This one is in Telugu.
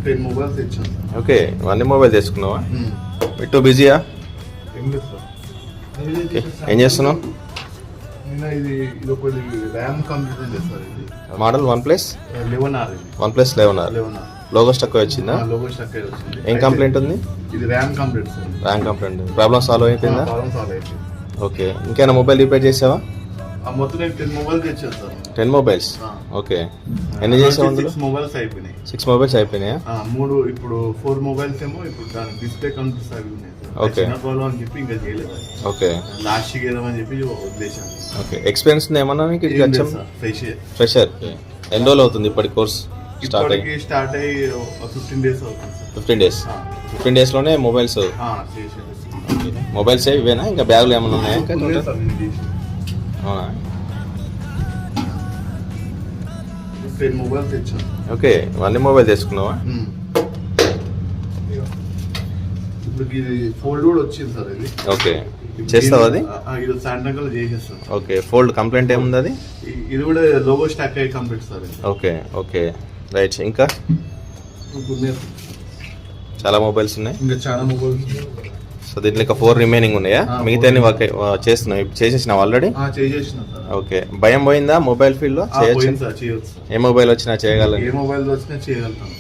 10 మొబైల్స్ తెచ్చాను. ఓకే, అన్ని మొబైల్ తెచ్చుకున్నావా? ఇటు బిజీయా? ఏం లేదు సార్. ఓకే, ఏం చేస్తున్నావు? ఇది ఒకటి ర్యామ్ కంప్యూటర్ చేస్తారు. ఇది model OnePlus 11R. OnePlus 11R. Logo stuck వచ్చిందా? లోగో స్టక్ అయి వచ్చింది. ఏం కంప్లైంట్ ఉంది? ఇది RAM complaint sir. RAM complaint. Problem solve అయిపోయిందా? ప్రాబ్లమ్ సాల్వ్ అయిపోయింది. ఓకే, ఇంకేమైనా మొబైల్ రిపేర్ చేసావా? మొత్తం నేను 10 మొబైల్ తెచ్చాను సార్. 10 మొబైల్స్. ఓకే, ఎన్ని చేసావు అందులో? 6 మొబైల్స్ అయిపోయినాయి. 6 మొబైల్స్ అయిపోయినాయా? 3 ఇప్పుడు 4 మొబైల్స్ ఏమో ఇప్పుడు దాని డిస్ప్లే కంప్యూటర్స్ అవి ఉన్నాయి సార్. ఓకే. చిన్న ప్రాబ్లం అని చెప్పి ఇంకా చేయలేదు. ఓకే, లాస్ట్ ఏదామని చెప్పి వదిలేసాను. ఓకే. ఎక్స్పీరియన్స్ ఏమన్నా మీకు? ఫ్రెషర్. ఎన్ని రోజులు అవుతుంది ఇప్పటి కోర్స్ స్టార్ట్ అయ్యి? స్టార్ట్ అయ్యి 15 డేస్ అవుతుంది సార్. 15 డేస్. 15 డేస్లోనే మొబైల్స్. మొబైల్స్ ఇవేనా, ఇంకా బ్యాగులు ఏమైనా ఉన్నాయా? అవునా? 10 మొబైల్ తెచ్చాను. ఓకే, అన్ని మొబైల్ తెచ్చుకున్నావా? ఇప్పుడు ఇది ఫోల్డ్ కూడా వచ్చింది సార్. ఇది ఓకే, చేస్తావా అది? ఇది సాయంత్రం చేసేస్తాను. ఓకే, ఫోల్డ్ కంప్లైంట్ ఏముంది అది? ఇది కూడా లోగో స్టాక్ అయ్యి complete sir. Okay, okay, right. ఇంకా చాలా మొబైల్స్ ఉన్నాయి. ఇంకా చాలా మొబైల్స్. సో దీంట్లో ఇంకా 4 రిమైనింగ్ ఉన్నాయా? మిగతా వర్క్ చేస్తున్నావు, చేసేసినావు ఆల్రెడీ? చేసేసిన సార్. ఓకే, భయం పోయిందా మొబైల్ ఫీల్డ్ లో? చేయొచ్చు. చేయొచ్చు. ఏ మొబైల్ వచ్చినా చేయగలను. ఏ మొబైల్ వచ్చినా చేయగలుగుతాను.